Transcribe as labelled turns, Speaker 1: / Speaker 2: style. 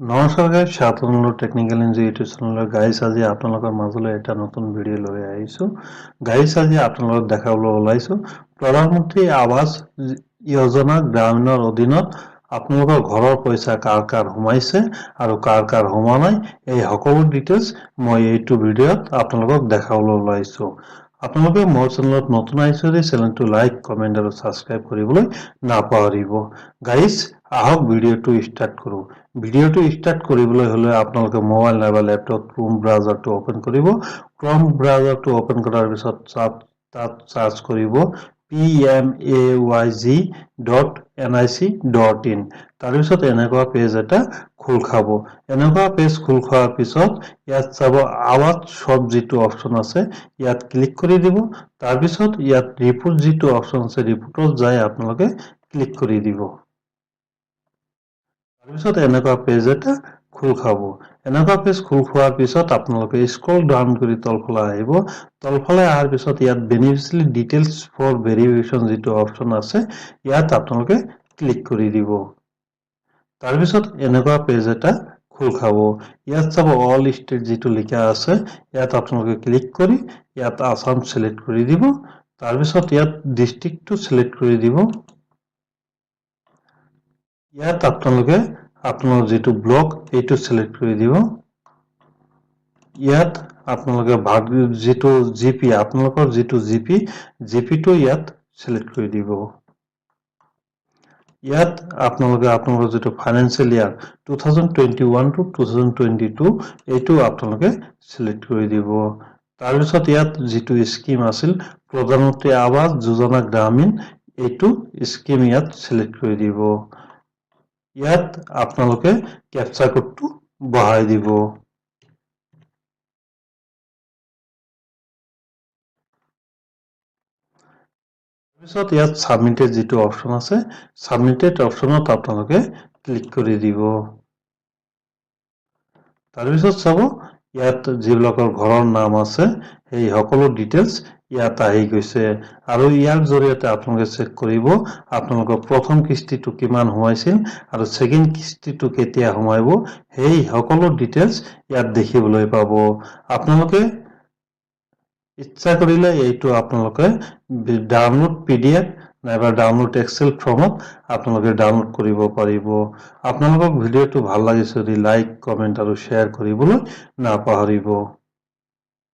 Speaker 1: নমস্কাৰ guys, সাতনলো technical NG YouTube চেনেলৰ guys আজি আপোনালোকৰ মাজলৈ এটা নতুন ভিডিঅ' লৈ আহিছোঁ। গাইজ আজি আপোনালোকক দেখাবলৈ ওলাইছোঁ প্ৰধানমন্ত্ৰী আৱাস যোজনা গ্ৰামীণৰ অধীনত আপোনালোকৰ ঘৰৰ পইচা কাৰ কাৰ সোমাইছে আৰু কাৰ কাৰ সোমোৱা নাই, এই সকলো ডিটেইলছ মই এইটো ভিডিঅ'ত আপোনালোকক দেখাবলৈ ওলাইছোঁ। আপোনালোকে মোৰ চেনেলত নতুন আহিছে যদি চেনেলটো লাইক, কমেণ্ট আৰু ছাবস্ক্ৰাইব কৰিবলৈ নাপাহৰিব। গাইজ আহক ভিডিঅ'টো ষ্টাৰ্ট কৰোঁ। ভিডিঅ'টো ষ্টাৰ্ট কৰিবলৈ হ'লে আপোনালোকে মোবাইল নাইবা লেপটপ ক্ৰোম ব্ৰাউজাৰটো অপেন কৰিব। ক্ৰোম ব্ৰাউজাৰটো অপেন কৰাৰ পিছত তাত চাৰ্চ কৰিব pmayg.nic.in। তাৰপিছত এনেকুৱা পেজ এটা খোল খাব। এনেকুৱা পেজ খোল খোৱাৰ পিছত ইয়াত চাব আৱাজ শপ যিটো অপশ্যন আছে ইয়াত ক্লিক কৰি দিব। তাৰপিছত ইয়াত ৰিপোৰ্ট যিটো অপশ্যন আছে ৰিপোৰ্টত যাই আপোনালোকে ক্লিক কৰি দিব। তাৰপিছত এনেকুৱা পেজ এটা খোল খাব। এনেকুৱা পেজ খোল খোৱাৰ পিছত আপোনালোকে স্ক্ৰল ডাউন কৰি তলফালে আহিব। তলফালে অহাৰ পিছত ইয়াত বেনিফিচিয়াৰী ডিটেইলছ ফৰ ভেৰিফিকেশ্যন যিটো অপশ্যন আছে ইয়াত আপোনালোকে ক্লিক কৰি দিব। তাৰপিছত এনেকুৱা পেজ এটা খোল খাব। ইয়াত চাব অল ষ্টেট যিটো লিখা আছে ইয়াত আপোনালোকে ক্লিক কৰি ইয়াত আসাম চিলেক্ট কৰি দিব। তাৰপিছত ইয়াত ডিষ্ট্ৰিক্টটো চিলেক্ট কৰি দিব। ইয়াত আপোনালোকে আপোনাৰ যিটো ব্লক এইটো চিলেক্ট কৰি দিব। ইয়াত আপোনালোকে যিটো জিপি আপোনালোকৰ যিটো জিপিটো ইয়াত চিলেক্ট কৰি দিব। ইয়াত আপোনালোকে আপোনালোকৰ যিটো ফাইনেন্সিয়েল ইয়াৰ 2021 to 2022 এইটো আপোনালোকে চিলেক্ট কৰি দিব। তাৰপিছত ইয়াত যিটো স্কিম আছিল প্ৰধানমন্ত্ৰী আৱাস যোজনা গ্ৰামীণ এইটো স্কিম ইয়াত চিলেক্ট কৰি দিব। ইয়াত আপোনালোকে কেপচা কোডটো বহাই দিব। তাৰপিছত ইয়াত সাবমিটেড যিটো অপশ্যন আছে সাবমিটেড অপশ্যনত আপোনালোকে ক্লিক কৰি দিব। তাৰপিছত চাব ইয়াত যিবিলাকৰ ঘৰৰ নাম আছে সেই সকলো ডিটেইলছ ইয়াত আহি গৈছে আৰু ইয়াৰ জৰিয়তে আপোনালোকে চেক কৰিব আপোনালোকৰ প্ৰথম কিস্তিটো কিমান সোমাইছিল আৰু ছেকেণ্ড কিস্তিটো কেতিয়া সোমাব সেই সকলো ডিটেইলছ ইয়াত দেখিবলৈ পাব। আপোনালোকে ইচ্ছা কৰিলে এইটো আপোনালোকে ডাউনলোড PDF নাইবা ডাউনলোড এক্সেল ফৰ্মত আপোনালোকে ডাউনলোড কৰিব পাৰিব। আপোনালোকক ভিডিঅ'টো ভাল লাগিছে যদি লাইক, কমেণ্ট আৰু শ্বেয়াৰ কৰিবলৈ নাপাহৰিব।